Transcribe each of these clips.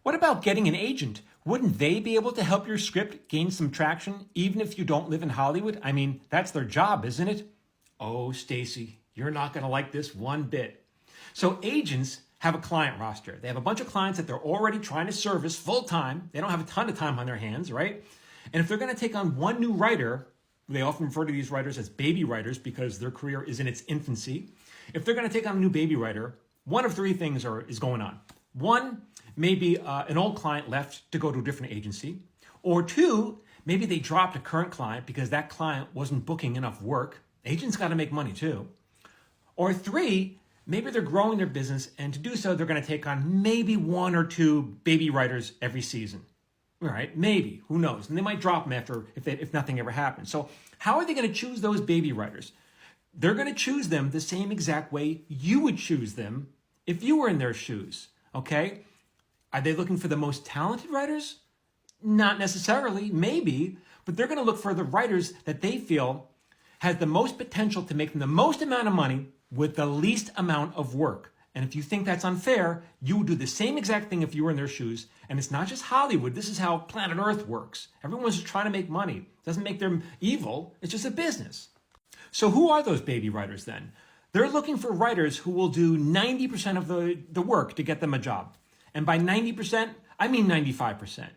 What about getting an agent? Wouldn't they be able to help your script gain some traction even if you don't live in Hollywood? I mean, that's their job, isn't it? Oh, Stacy, you're not going to like this one bit. So agents have a client roster. They have a bunch of clients that they're already trying to service full time. They don't have a ton of time on their hands, right? And if they're going to take on one new writer, they often refer to these writers as baby writers because their career is in its infancy. If they're going to take on a new baby writer, one of three things is going on. One, maybe an old client left to go to a different agency. Or two, maybe they dropped a current client because that client wasn't booking enough work. Agents got to make money too. Or three, maybe they're growing their business, and to do so, they're going to take on maybe one or two baby writers every season. All right, maybe, who knows? And they might drop them after if nothing ever happens. So how are they going to choose those baby writers? They're going to choose them the same exact way you would choose them if you were in their shoes, okay? Are they looking for the most talented writers? Not necessarily, maybe, but they're going to look for the writers that they feel has the most potential to make them the most amount of money with the least amount of work. And if you think that's unfair, you would do the same exact thing if you were in their shoes. And it's not just Hollywood. This is how planet Earth works. Everyone's just trying to make money. It doesn't make them evil. It's just a business. So who are those baby writers then? They're looking for writers who will do 90% of the work to get them a job. And by 90%, I mean 95%.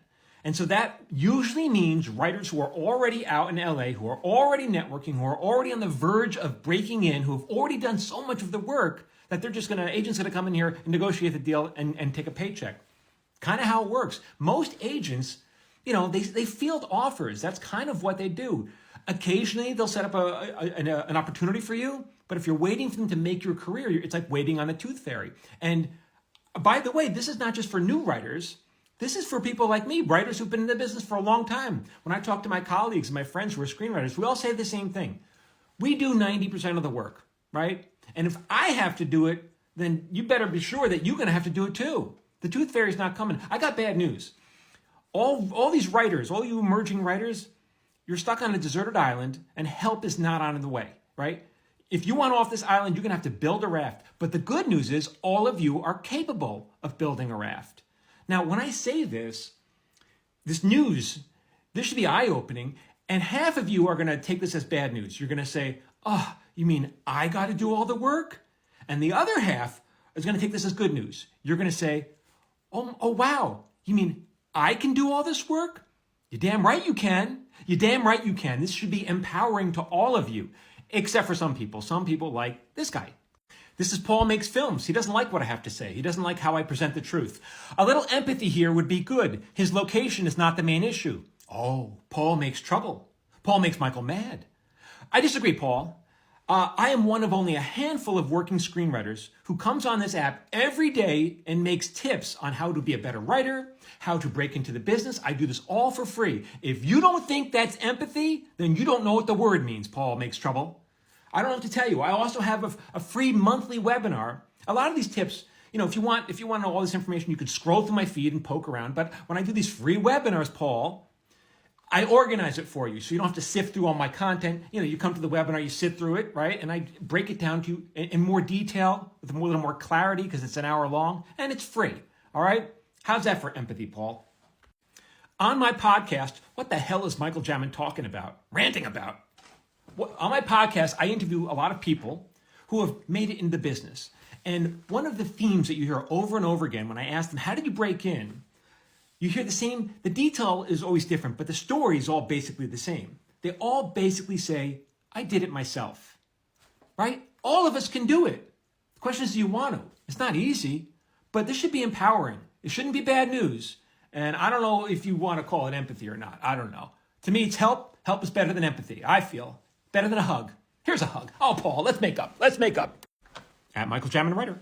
And so that usually means writers who are already out in LA, who are already networking, who are already on the verge of breaking in, who have already done so much of the work that agent's gonna come in here and negotiate the deal and take a paycheck. Kind of how it works. Most agents, they field offers. That's kind of what they do. Occasionally they'll set up an opportunity for you, but if you're waiting for them to make your career, it's like waiting on the tooth fairy. And by the way, this is not just for new writers. This is for people like me, writers who've been in the business for a long time. When I talk to my colleagues and my friends who are screenwriters, we all say the same thing. We do 90% of the work, right? And if I have to do it, then you better be sure that you're going to have to do it too. The tooth fairy's not coming. I got bad news. All these writers, all you emerging writers, you're stuck on a deserted island and help is not on the way, right? If you want off this island, you're going to have to build a raft. But the good news is all of you are capable of building a raft. Now, when I say this news, this should be eye-opening, and half of you are going to take this as bad news. You're going to say, oh, you mean I got to do all the work? And the other half is going to take this as good news. You're going to say, oh, wow, you mean I can do all this work? You're damn right you can. You're damn right you can. This should be empowering to all of you, except for some people. Some people like this guy. This is Paul Makes Films. He doesn't like what I have to say. He doesn't like how I present the truth. A little empathy here would be good. His location is not the main issue. Oh, Paul makes trouble. Paul makes Michael mad. I disagree, Paul. I am one of only a handful of working screenwriters who comes on this app every day and makes tips on how to be a better writer, how to break into the business. I do this all for free. If you don't think that's empathy, then you don't know what the word means, Paul Makes Trouble. I don't know what to tell you. I also have a free monthly webinar. A lot of these tips, if you want to know all this information, you could scroll through my feed and poke around. But when I do these free webinars, Paul, I organize it for you so you don't have to sift through all my content. You come to the webinar, you sit through it, right? And I break it down to you in more detail, with a little more clarity because it's an hour long, and it's free, all right? How's that for empathy, Paul? On my podcast, what the hell is Michael Jamin talking about, ranting about? On my podcast, I interview a lot of people who have made it in the business. And one of the themes that you hear over and over again when I ask them, how did you break in? You hear the detail is always different, but the story is all basically the same. They all basically say, I did it myself, right? All of us can do it. The question is, do you want to? It's not easy, but this should be empowering. It shouldn't be bad news. And I don't know if you want to call it empathy or not. I don't know. To me, it's help. Help is better than empathy, I feel. Better than a hug. Here's a hug. Oh, Paul, let's make up. Let's make up. At Michael Jamin, writer.